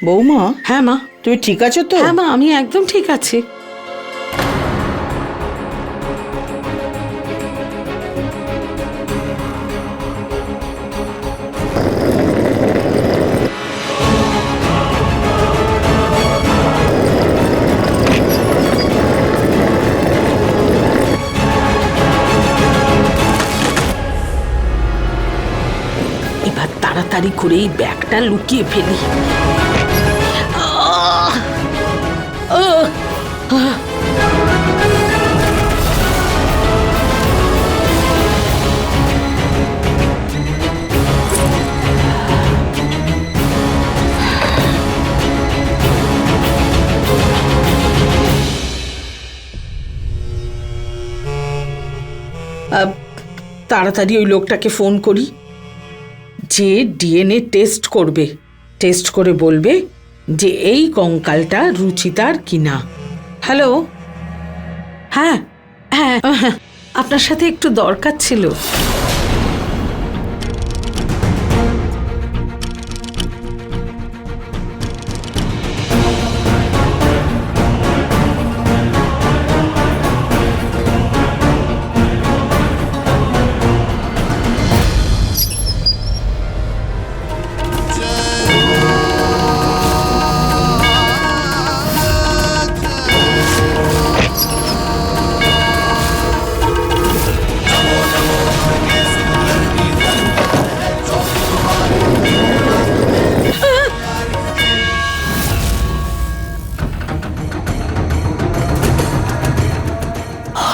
বৌমা, হ্যাঁ মা। তুমি ঠিক আছো তো? হ্যাঁ মা, আমি একদম ঠিক আছি। এবার তাড়াতাড়ি করে এই ব্যাগটা লুকিয়ে ফেলি। আহ! আহ! আহ! তাড়াতাড়ি ওই লোকটাকে ফোন করি, যে ডিএনএ টেস্ট করবে। টেস্ট করে বলবে যে এই কঙ্কালটা রুচিতার কিনা। হ্যালো, হ্যাঁ হ্যাঁ হ্যাঁ, আপনার সাথে একটু দরকার ছিল।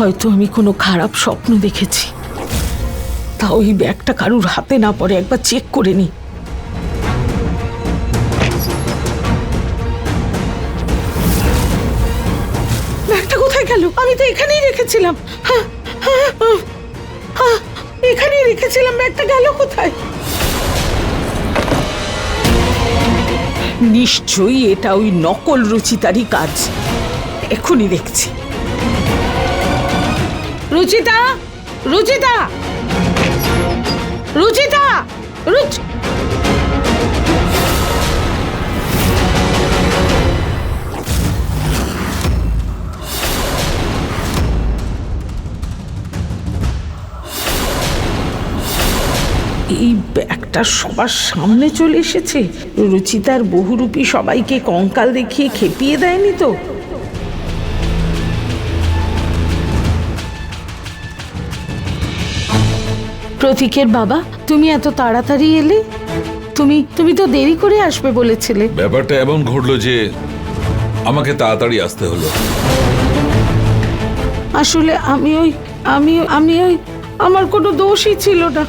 হয়তো আমি কোনো খারাপ স্বপ্ন দেখেছি, তাও ওই ব্যাগটা কারুর হাতে না পড়ে একবার চেক করে নি। ব্যাগটা কোথায় গেল? আমি তো এখানেই রেখেছিলাম। হ্যাঁ, হ্যাঁ, হ্যাঁ, এখানেই রেখেছিলাম, ব্যাগটা গেল কোথায়? নিশ্চয়ই এটা ওই নকল রুচিতারই কাজ। এখনই দেখছি। রুচিতা, রুচিতা, রুচিতা, এই ব্যাগটা সবার সামনে চলে এসেছে। রুচিতার বহুরূপী সবাইকে কঙ্কাল দেখিয়ে খেপিয়ে দেয়নি তো? প্রতীকের বাবা, তুমি এত তাড়াতাড়ি এলে? তুমি তো দেরি করে আসবে বলেছিলে। ব্যাপারটা এমন ঘটলো যে আমাকে তাড়াতাড়ি আসতে হলো। আসলে আমি ওই আমার কোনো দোষই ছিল না।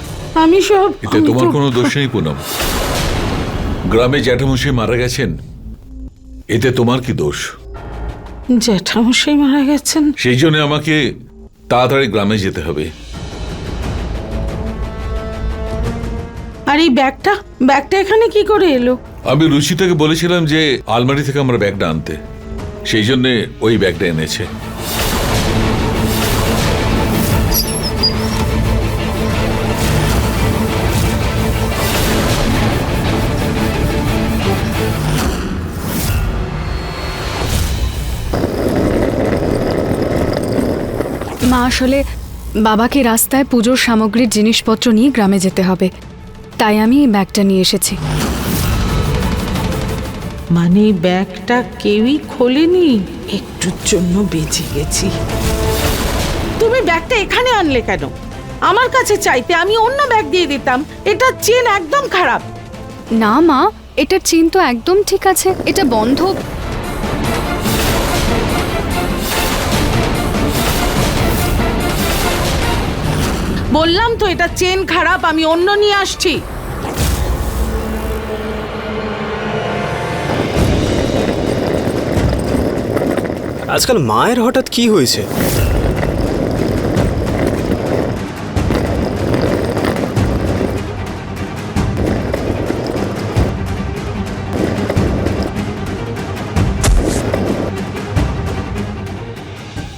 এতে তোমার কোনো দোষ নেই পুনম। গ্রামে জ্যাঠামশাই মারা গেছেন, এতে তোমার কি দোষ? জ্যাঠামশাই মারা গেছেন? সেই জন্য আমাকে তাড়াতাড়ি গ্রামে যেতে হবে। আর এই ব্যাগটা এখানে কি করে এলো? আমি রুচিতাকে বলেছিলাম যে আলমারি থেকে আমার ব্যাগটা আনতে, সেই জন্য ওই ব্যাগটা এনেছে। মা, আসলে বাবাকে রাস্তায় পুজোর সামগ্রীর জিনিসপত্র নিয়ে গ্রামে যেতে হবে, তাই আমি এই ব্যাগটা নিয়ে এসেছি। মানে ব্যাগটা কেউই খোলেনি? একটুর জন্য বেঁচে গেছি। তুমি ব্যাগটা এখানে আনলে কেন? আমার কাছে চাইতে আমি অন্য ব্যাগ দিয়ে দিতাম। এটা চেন একদম খারাপ। না মা, এটার চেন তো একদম ঠিক আছে, এটা বন্ধ। বললাম তো এটা চেন খারাপ, আমি অন্য নিয়ে আসছি। আজকাল মায়ের হঠাৎ কি হয়েছে?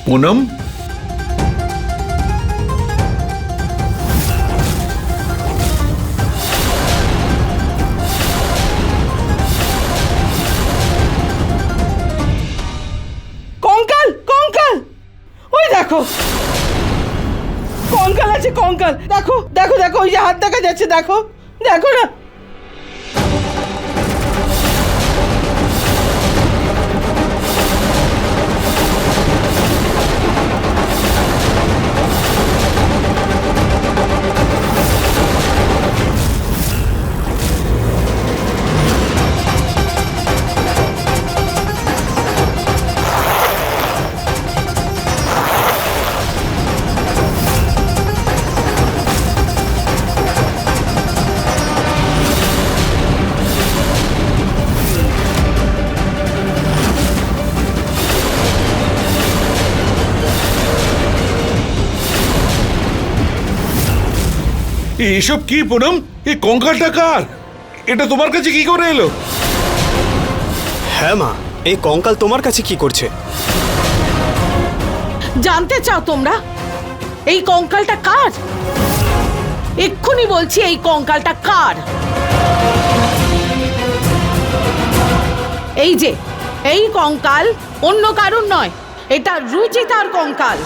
পুনম, দেখো কঙ্কাল আছে, কঙ্কাল। দেখো দেখো দেখো, ওই যে হাত দেখা যাচ্ছে, দেখো দেখো না। এসব কি পুনম? এই কঙ্কালটা কার? এটা তোমার কাছে কি করে এলো? হ্যাঁ মা, এই কঙ্কাল তোমার কাছে কি করছে? জানতে চাও তোমরা এই কঙ্কালটা কার? এক্ষুনি বলছি এই কঙ্কালটা কার। এই যে এই কঙ্কাল অন্য কারণ নয়, এটা রুচিতার কঙ্কাল।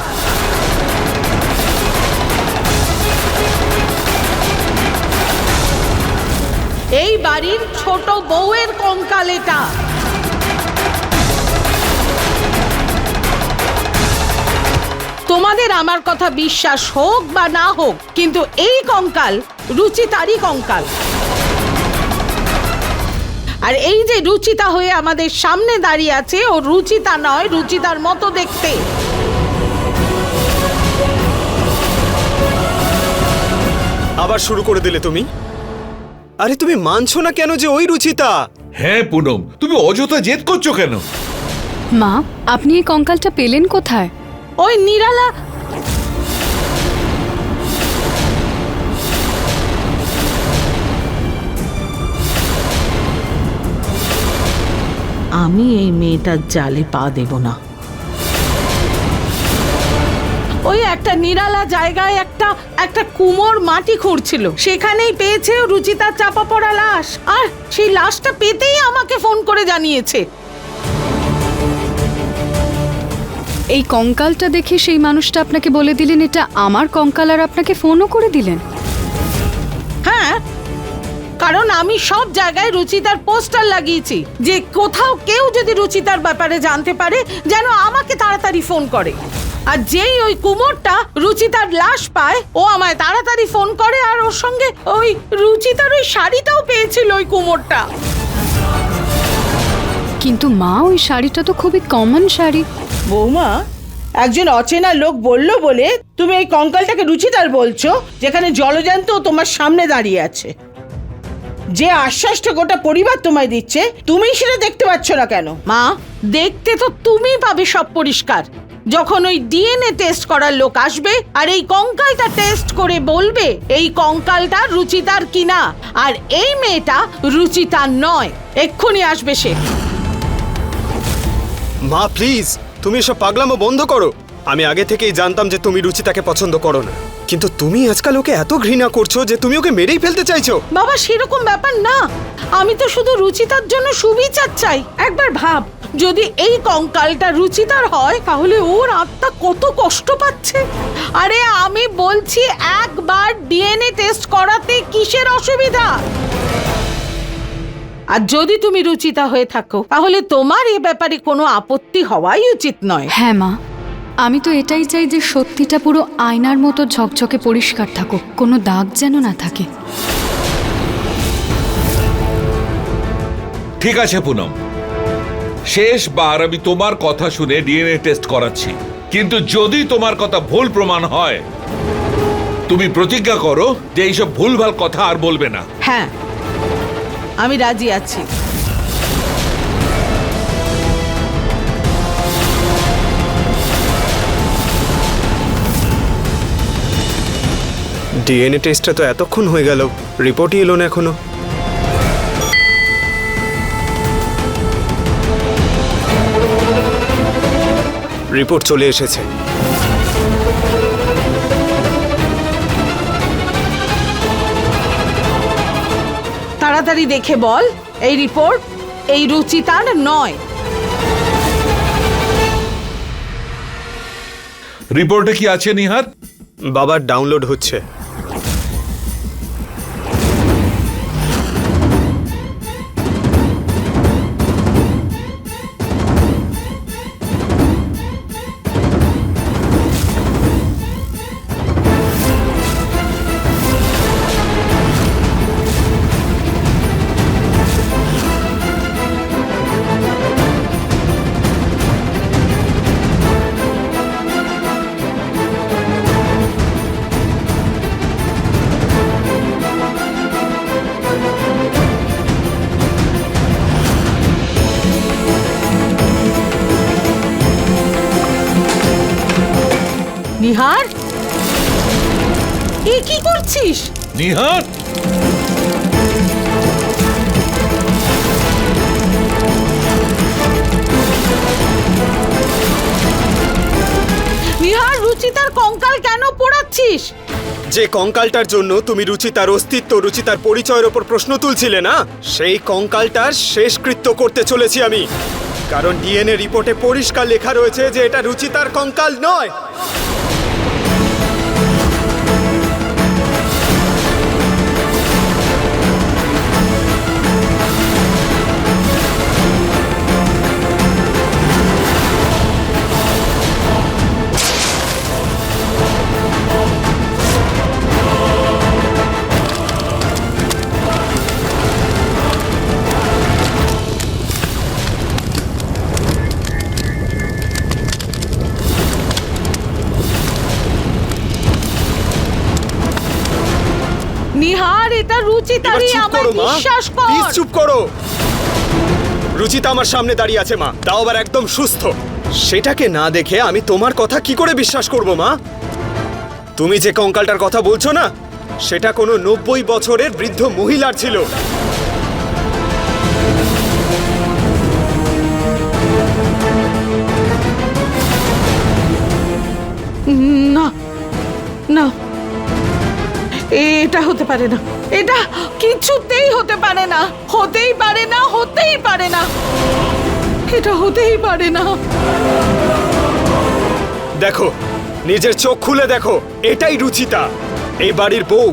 এই বাড়ির ছোট বউয়ের কঙ্কাল এটা। তোমাদের আমার কথা বিশ্বাস হোক বা না হোক, কিন্তু এই কঙ্কাল রুচিতারই কঙ্কাল। আর এই যে রুচিতা হয়ে আমাদের সামনে দাঁড়িয়ে আছে, ও রুচিতা নয়, রুচিতার মতো দেখতে। আবার শুরু করে দিলে তুমি? আরে তুমি মানছো না কেন যে ওই রুচিতা? হ্যাঁ পুনম, তুমি অযথা জেদ করছো কেন? মা, আপনি এই কঙ্কালটা পেলেন কোথায়? ওই নিরালা। আমি এই মেয়েটার জালে পা দেব না। ওই একটা নিরালা জায়গায় একটা কুমোর মাটি খুঁড়ছিল, সেখানেই পেয়েছে রুচিতার চাপা পড়া লাশ। আর সেই লাশটা পেতেই আমাকে ফোন করে জানিয়েছে। এই কঙ্কালটা দেখে সেই মানুষটা আপনাকে বলে দিলেন এটা আমার কঙ্কাল, আর আপনাকে ফোনও করে দিলেন? হ্যাঁ, কারণ আমি সব জায়গায় রুচিতার পোস্টার লাগিয়েছি যে কোথাও কেউ যদি রুচিতার ব্যাপারে জানতে পারে যেন আমাকে তাড়াতাড়ি ফোন করে। আর যেই ওই কুমোরটা রুচিতার লাশ পায়, ও আমায় তাড়াতাড়ি ফোন করে। আর ওর সঙ্গে ওই রুচিতার ওই শাড়িটাও পেয়েছিল ওই কুমোরটা। কিন্তু মা, ওই শাড়িটা তো খুবই কমন শাড়ি। বৌমা, একজন অচেনা লোক বলল বলে তুমি এই কঙ্কালটাকে রুচিতার বলছো, যেখানে জলজ্যান্ত তোমার সামনে দাঁড়িয়ে আছে। যে আশ্বাসটা গোটা পরিবার তোমায় দিচ্ছে, তুমি সেটা দেখতে পাচ্ছ না কেন? মা, দেখতে তো তুমি পাবে সব পরিষ্কার, যখন ওই ডিএনএ টেস্ট করার লোক আসবে আর এই কঙ্কালটা টেস্ট করে বলবে এই কঙ্কালটা রুচিতার কিনা। আর এই মেয়েটা রুচিতার নয়, এক্ষুনি আসবে সে। মা প্লিজ, তুমি এসব পাগলামো বন্ধ করো। আমি আগে থেকেই জানতাম যে তুমি রুচিতাকে পছন্দ করো না, কিন্তু তুমি আজকাল ওকে এত ঘৃণা করছো যে তুমি ওকে মেরেই ফেলতে চাইছো। বাবা, সেরকম ব্যাপার না। আমি তো শুধু রুচিতার জন্য সুবিচার চাই। একবার ভাব, যদি এই কঙ্কালটা রুচিতার হয় তাহলে ওর আত্মা কত কষ্ট পাচ্ছে। আরে আমি বলছি, একবার ডিএনএ টেস্ট করাতে কিসের অসুবিধা? আর যদি তুমি রুচিতা হয়ে থাকো তাহলে তোমার এ ব্যাপারে কোনো আপত্তি হওয়াই উচিত নয়। হ্যাঁ মা, আমি তো এটাই চাই যে সত্যিটা পুরো আয়নার মতো ঝকঝকে পরিষ্কার থাকুক, কোনো দাগ যেন না থাকে। ঠিক আছে পুনম, শেষবার আমি তোমার কথা শুনে ডিএনএ টেস্ট করাচ্ছি। কিন্তু যদি তোমার কথা ভুল প্রমাণ হয়, তুমি প্রতিজ্ঞা করো যে এইসব ভুলভাল কথা আর বলবে না। হ্যাঁ, আমি রাজি আছি। ডিএনএ টেস্টটা তো এতক্ষণ হয়ে গেল, রিপোর্টই এলো না এখনো। রিপোর্ট চলে এসেছে। তাড়াতাড়ি দেখে বল এই রিপোর্ট এই রুচিতার নয়। রিপোর্টে কি আছে নিহার? বাবার ডাউনলোড হচ্ছে। নিহার, এ কি করছিস? নিহার, নিহার, রুচিতার কঙ্কাল কেন পোড়াচ্ছিস? যে কঙ্কালটার জন্য তুমি রুচিতার অস্তিত্ব, রুচিতার পরিচয়ের ওপর প্রশ্ন তুলছিলে না, সেই কঙ্কালটার শেষকৃত্য করতে চলেছি আমি। কারণ ডিএনএ রিপোর্টে পরিষ্কার লেখা রয়েছে যে এটা রুচিতার কঙ্কাল নয়। নিহার, এটা এবার রুচিতারই, চুপ আমায় করো মা, বিশ্বাস কর। প্লিজ চুপ করো। রুচিতা আমার সামনে দাঁড়িয়ে আছে মা, তাও আবার একদম সুস্থ। সেটাকে না দেখে আমি তোমার কথা কি করে বিশ্বাস করব মা? তুমি যে কঙ্কালটার কথা বলছো না, সেটা কোনো 90 বছরের বৃদ্ধ মহিলার ছিল। না, না, এটা হতে পারে না। এটা কিছুতেই হতে পারে না। হতেই পারে না, হতেই পারে না। এটা হতেই পারে না। দেখো, নিজের চোখ খুলে দেখো, এটাই রুচিতা, এই বাড়ির বউ,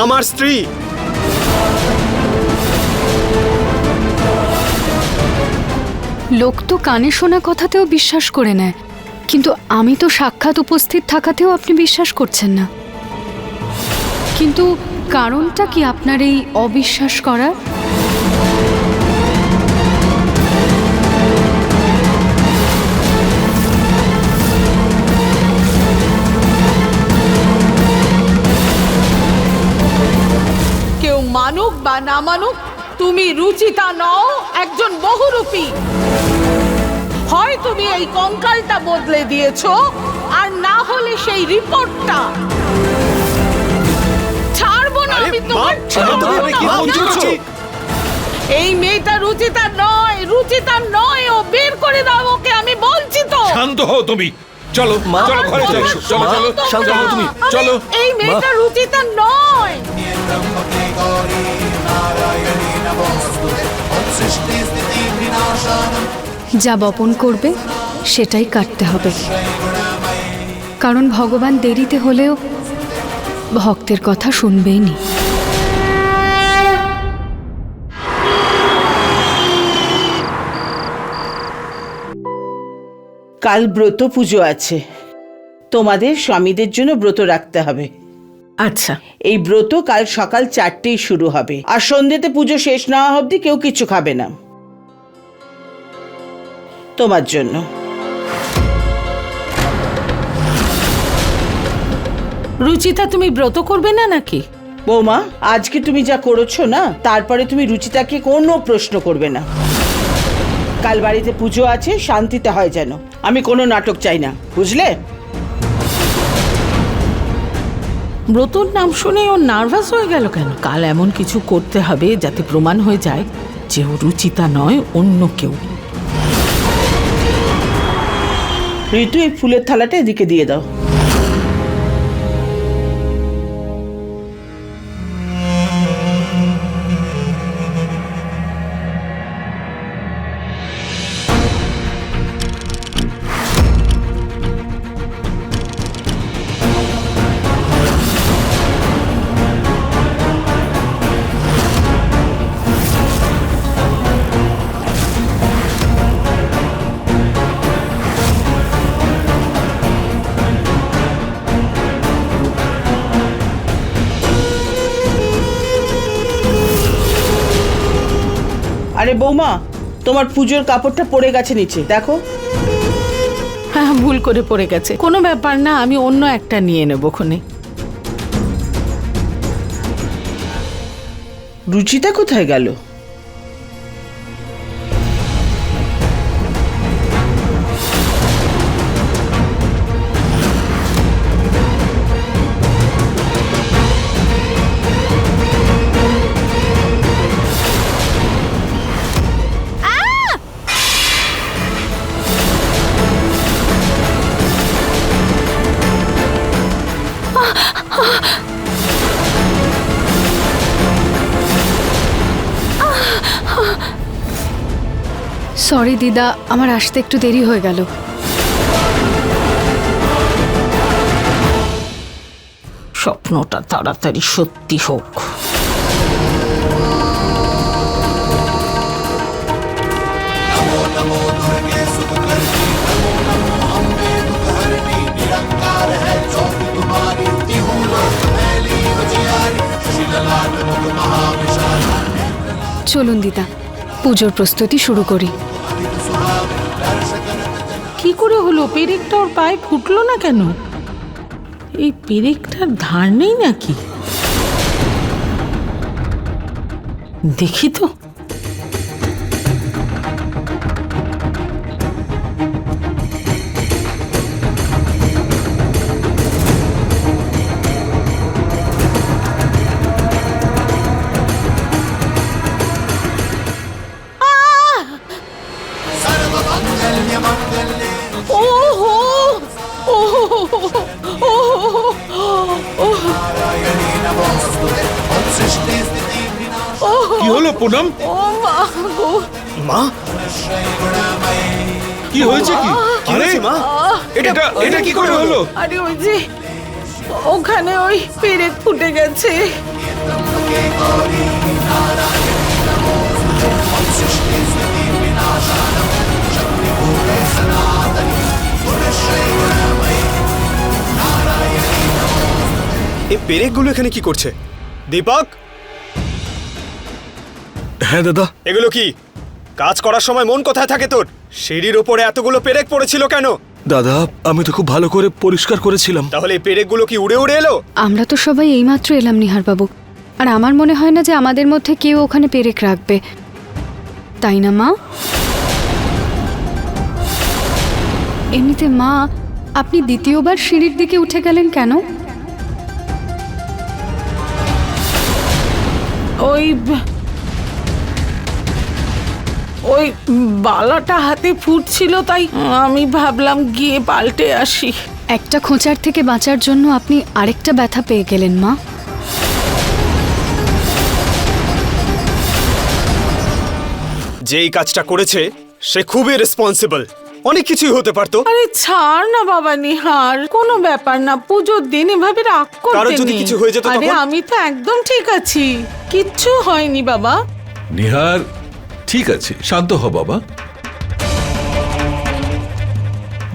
আমার স্ত্রী। লোক তো কানে শোনা কথাতেও বিশ্বাস করে নেয়, কিন্তু আমি তো সাক্ষাৎ উপস্থিত থাকাতেও আপনি বিশ্বাস করছেন না। কিন্তু কারণটা কি আপনার এই অবিশ্বাস করার? কেউ মানুক বা না মানুক, তুমি রুচিতা নও, একজন বহুরূপী। হয় তুমি এই কঙ্কালটা বদলে দিয়েছো, আর না হলে সেই রিপোর্টটা। ছাড়বো না আমি তোমার। এই মেয়েটা রুচিতা নয়, রুচিতা নয়। ও বের করে দাও ওকে, আমি বলছি তো। শান্ত হও তুমি। চলো চলো ঘরে চলো, চলো চলো শান্ত হও তুমি, চলো। এই মেয়েটা রুচিতা নয়। যা বপন করবে সেটাই কাটতে হবে, কারণ ভগবান দেরিতে হলেও ভক্তের কথা শুনবেই নি। কাল ব্রত পুজো আছে, তোমাদের স্বামীদের জন্য ব্রত রাখতে হবে। আচ্ছা, এই ব্রত কাল সকাল 4টেই শুরু হবে, আর সন্ধ্যেতে পুজো শেষ না হওয়া অবধি কেউ কিছু খাবে না। তোমার জন্য। রুচিতা তুমি ব্রত করবে না নাকি? বৌমা, আজকে তুমি যা করেছো না, তারপরে তুমি রুচিতাকে কোনো প্রশ্ন করবে না। কাল বাড়িতে পুজো আছে, শান্তিতে হয় যেন। আমি কোনো নাটক চাই না, বুঝলে? ব্রতর নাম শুনে ও নার্ভাস হয়ে গেল কেন? কাল এমন কিছু করতে হবে যাতে প্রমাণ হয়ে যায় যে ও রুচিতা নয়, অন্য কেউ। ঋতু, এই ফুলের থালাটা এদিকে দিয়ে দাও। আরে বৌমা, তোমার পুজোর কাপড়টা পড়ে গেছে নিচে, দেখো। হ্যাঁ, ভুল করে পড়ে গেছে, কোনো ব্যাপার না, আমি অন্য একটা নিয়ে নেবো ক্ষণে। রুচিতা কোথায় গেল? সরি দিদা, আমার আসতে একটু দেরি হয়ে গেল। স্বপ্নটা তাড়াতাড়ি সত্যি হোক। চলুন দিদা, পুজোর প্রস্তুতি শুরু করি। কি করে হলো? পেরেকটা ওর পায়ে ফুটলো না কেন? এই পেরেকটার ধার নেই নাকি? দেখি তো। কি হলো পুনম? মা, কি হয়েছে? কি আরে হয়েছে, মা? এটা এটা কি করে হলো? আরে ওই যে ওখানে ওই পেরেক ফুটে গেছে। এই পেরেকগুলো এখানে কি করছে? দীপক, হ্যাঁ দাদা। এগুলো কি? কাজ করার সময় মন কোথায় থাকে তোর? সিঁড়ির ওপরে এতগুলো পেরেক পড়েছিল কেন? দাদা, আমি তো খুব ভালো করে পরিষ্কার করেছিলাম। তাহলে এই পেরেকগুলো কি উড়ে উড়ে এলো? আমরা তো সবাই এইমাত্র এলাম নিহারবাবু, আর আমার মনে হয় না যে আমাদের মধ্যে কেউ ওখানে পেরেক রাখবে, তাই না মা? এমনিতে মা, আপনি দ্বিতীয়বার সিঁড়ির দিকে উঠে গেলেন কেন? ওই বালাটা হাতে ফুটছিল, তাই আমি ভাবলাম গিয়ে পাল্টে আসি। একটা খোঁচার থেকে বাঁচার জন্য আপনি আরেকটা ব্যথা পেয়ে গেলেন মা। যেই কাজটা করেছে সে খুবই রেসপন্সিবল। অনেক কিছুই হতে পারতো। আরে ছাড় না বাবা নিহার, কোনো ব্যাপার না, পুজোর দিন এভাবে রাগ করতে কারোর যদি নেই। কিছু হয়ে যেত আরে তখন? আমি তো একদম ঠিক আছি, কিচ্ছু হয়নি বাবা। নিহার, ঠিক আছে, শান্ত হ বাবা।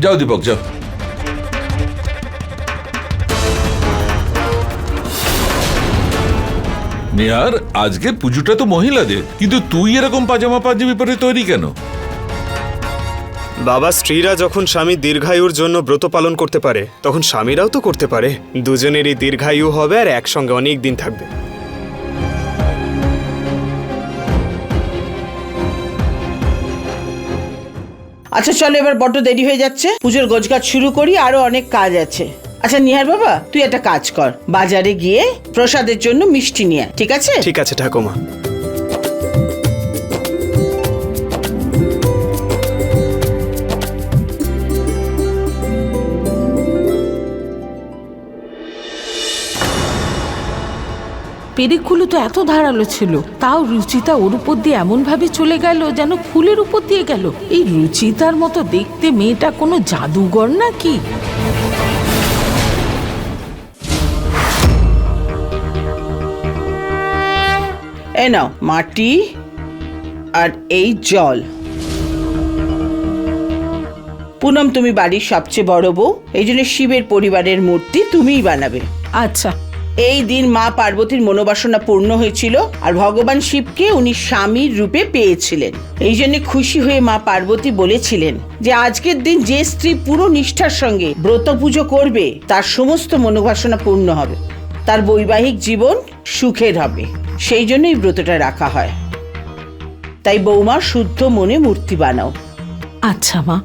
যাও দীপক, যাও। নিহার, আজকের পুজোটা তো মহিলাদের, কিন্তু তুই এরকম পাজামা পাঞ্জাবি পরে তৈরি কেন? বাবা, স্ত্রীরা যখন স্বামী দীর্ঘায়ুর জন্য ব্রত পালন করতে পারে তখন স্বামীরাও তো করতে পারে। দুজনেরই দীর্ঘায়ু হবে আর একসঙ্গে অনেক দিন থাকবে। আচ্ছা চলো, এবার বড্ড দেরি হয়ে যাচ্ছে, পুজোর গোছগাছ শুরু করি, আরো অনেক কাজ আছে। আচ্ছা নিহার বাবা, তুই একটা কাজ কর, বাজারে গিয়ে প্রসাদের জন্য মিষ্টি নিয়ে আয়, ঠিক আছে? ঠিক আছে ঠাকুমা। পেরেকগুলো তো এত ধারালো ছিল, তাও রুচিতা ওর উপর দিয়ে এমন ভাবে চলে গেল যেন ফুলের উপর দিয়ে গেল। এই রুচিতার মতো দেখতে মেয়েটা কোনো জাদুঘর নাকি? এই নাও মাটি আর এই জল। পুনম, তুমি বাড়ির সবচেয়ে বড় বউ, এই জন্য শিবের পরিবারের মূর্তি তুমিই বানাবে। আচ্ছা, এই দিন মা পার্বতীর মনোবাসনা পূর্ণ হয়েছিল আর ভগবান শিবকে উনি স্বামীর রূপে পেয়েছিলেন। এই জন্য খুশি হয়ে মা পার্বতী বলেছিলেন যে আজকের দিন যে স্ত্রী পুরো নিষ্ঠার সঙ্গে ব্রত পুজো করবে তার সমস্ত মনোবাসনা পূর্ণ হবে, তার বৈবাহিক জীবন সুখের হবে। সেই জন্যই ব্রতটা রাখা হয়। তাই বৌমা শুদ্ধ মনে মূর্তি বানাও। আচ্ছা মা।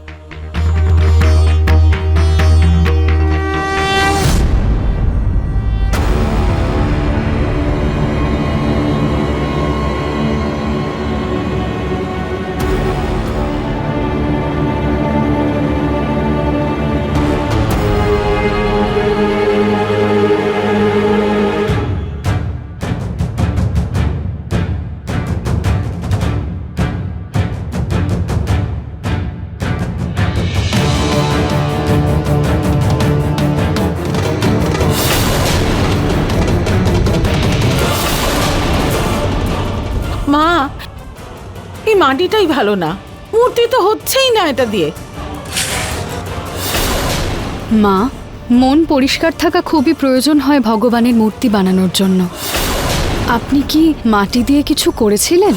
মা, এই মাটিটাই ভালো না, মূর্তি তো হচ্ছেই না এটা দিয়ে। মা, মন পরিষ্কার থাকা খুবই প্রয়োজন হয় ভগবানের মূর্তি বানানোর জন্য। আপনি কি মাটি দিয়ে কিছু করেছিলেন?